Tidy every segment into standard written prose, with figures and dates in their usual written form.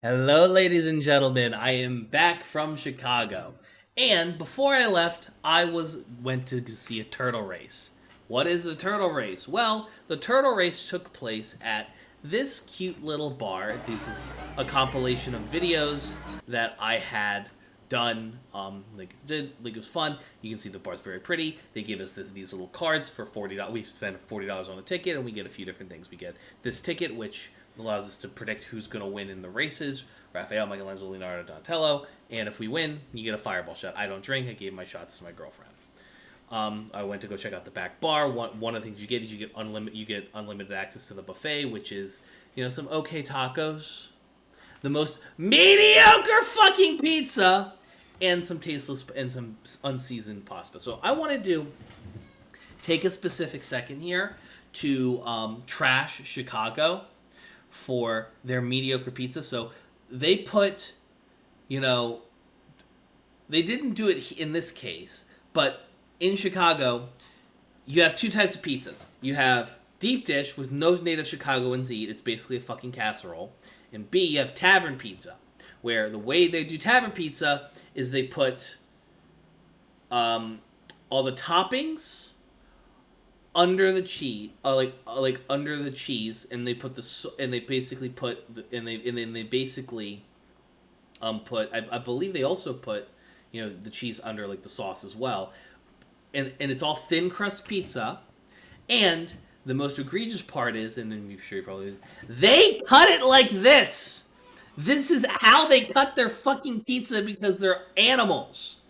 Hello, ladies and gentlemen. I am back from Chicago, and before I left, I went to see a turtle race. What is the turtle race? Well, the turtle race took place at this cute little bar. This is a compilation of videos that I had done. It was fun. You can see the bar's very pretty. They give us these little cards for $40. We spend $40 on a ticket, and we get a few different things. We get this ticket, which allows us to predict who's going to win in the races. Raphael, Michelangelo, Leonardo, Donatello. And if we win, you get a fireball shot. I don't drink. I gave my shots to my girlfriend. I went to go check out the back bar. One of the things you get is you get unlimited access to the buffet, which is, some okay tacos, the most mediocre fucking pizza, and some tasteless and some unseasoned pasta. So I want to take a specific second here to trash Chicago for their mediocre pizza. So they put, they didn't do it in this case, but in Chicago, you have two types of pizzas. You have deep dish, with no native Chicagoans eat. It's basically a fucking casserole. And B, you have tavern pizza, where the way they do tavern pizza is they put all the toppings under the cheese, like under the cheese, and they put they basically put I believe they also put the cheese under like the sauce as well, and it's all thin crust pizza, and the most egregious part is, and I'm sure you probably, they cut it like this. This is how they cut their fucking pizza because they're animals.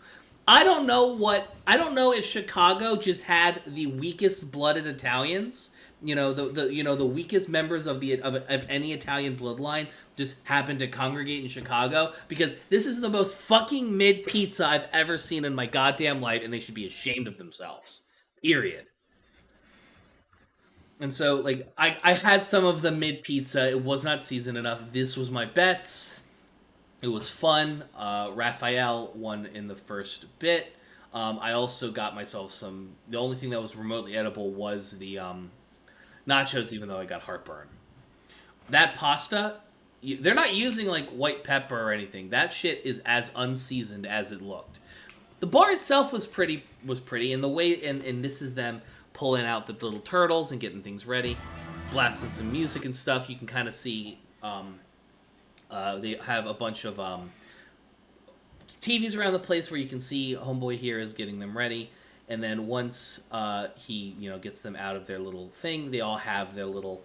I don't know if Chicago just had the weakest blooded Italians. The weakest members of any Italian bloodline just happened to congregate in Chicago, because this is the most fucking mid pizza I've ever seen in my goddamn life, and they should be ashamed of themselves. Period. And so, like, I had some of the mid pizza. It was not seasoned enough. This was my bets. It was fun. Raphael won in the first bit. I also got myself some. The only thing that was remotely edible was the nachos, even though I got heartburn. That pasta, they're not using like white pepper or anything. That shit is as unseasoned as it looked. The bar itself was pretty, and the way, and this is them pulling out the little turtles and getting things ready, blasting some music and stuff. You can kind of see. They have a bunch of TVs around the place where you can see Homeboy here is getting them ready. And then once he gets them out of their little thing, they all have their little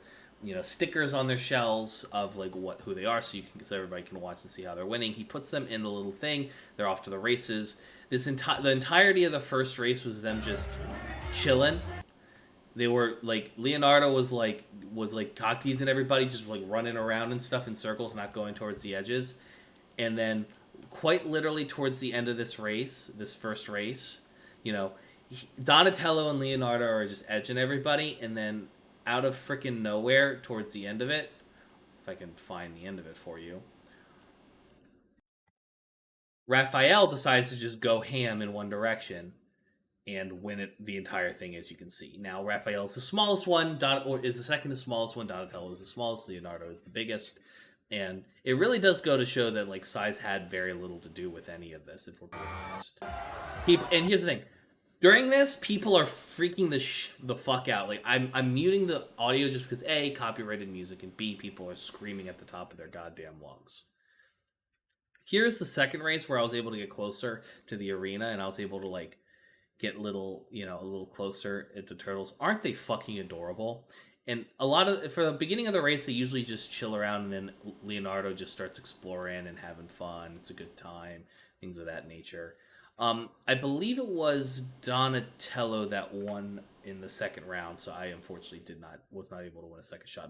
stickers on their shells of like who they are, so everybody can watch and see how they're winning. He puts them in the little thing. They're off to the races. The entirety of the first race was them just chilling. They were like, Leonardo was cock teasing everybody, just like running around and stuff in circles, not going towards the edges. And then quite literally towards the end of this first race, Donatello and Leonardo are just edging everybody, and then out of freaking nowhere towards the end of it, if I can find the end of it for you, Raphael decides to just go ham in one direction and win the entire thing, as you can see. Now, Raphael is the smallest one, is the second to smallest one, Donatello is the smallest, Leonardo is the biggest, and it really does go to show that like size had very little to do with any of this, if we're being honest. And here's the thing. During this, people are freaking the fuck out. Like, I'm muting the audio just because A, copyrighted music, and B, people are screaming at the top of their goddamn lungs. Here's the second race where I was able to get closer to the arena, and I was able to like get a little closer at the turtles. Aren't they fucking adorable? And for the beginning of the race, they usually just chill around, and then Leonardo just starts exploring and having fun. It's a good time, things of that nature. I believe it was Donatello that won in the second round, so I unfortunately was not able to win a second shot.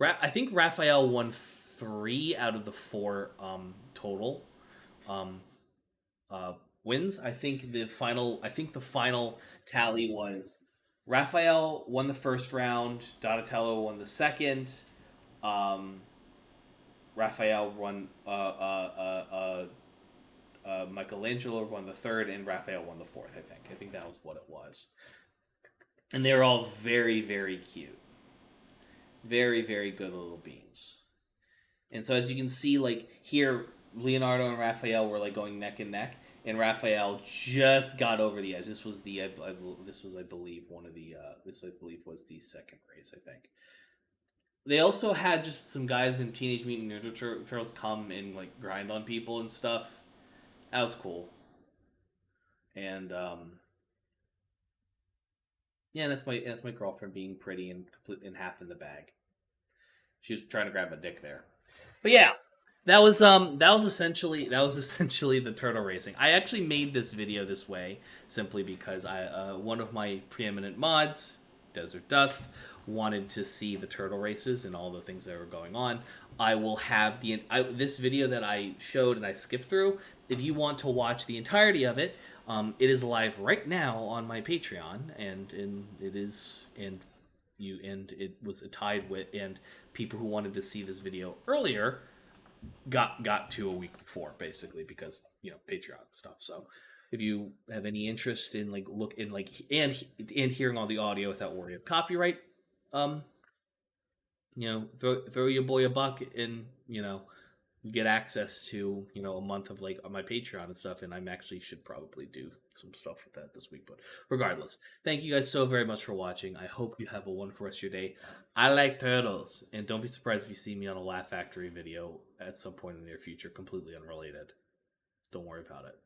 I think Raphael won 3 out of the 4 total wins. I think the final tally was Raphael won the first round, Donatello won the second, Raphael won Michelangelo won the third, and Raphael won the fourth. I think that was what it was. And they're all very, very cute. Very, very good little beans. And so as you can see, like here, Leonardo and Raphael were like going neck and neck, and Raphael just got over the edge. This was the this was I believe one of the this I believe was the second race, I think. They also had just some guys in Teenage Mutant Ninja Turtles come and like grind on people and stuff. That was cool. And yeah, that's my girlfriend being pretty and complete and half in the bag. She was trying to grab my dick there. But yeah, that was essentially the turtle racing. I actually made this video this way simply because I one of my preeminent mods, Desert Dust, wanted to see the turtle races and all the things that were going on. I will have this video that I showed and I skipped through. If you want to watch the entirety of it, it is live right now on my Patreon, and it was tied with, and people who wanted to see this video earlier got to a week before, basically, because Patreon stuff. So if you have any interest in and hearing all the audio without worry of copyright, um throw your boy a buck, and you get access to a month of like on my Patreon and stuff. And I'm actually should probably do some stuff with that this week. But regardless, thank you guys so very much for watching. I hope you have a wonderful rest of your day. I like turtles, and don't be surprised if you see me on a Laugh Factory video at some point in the near future, completely unrelated. Don't worry about it.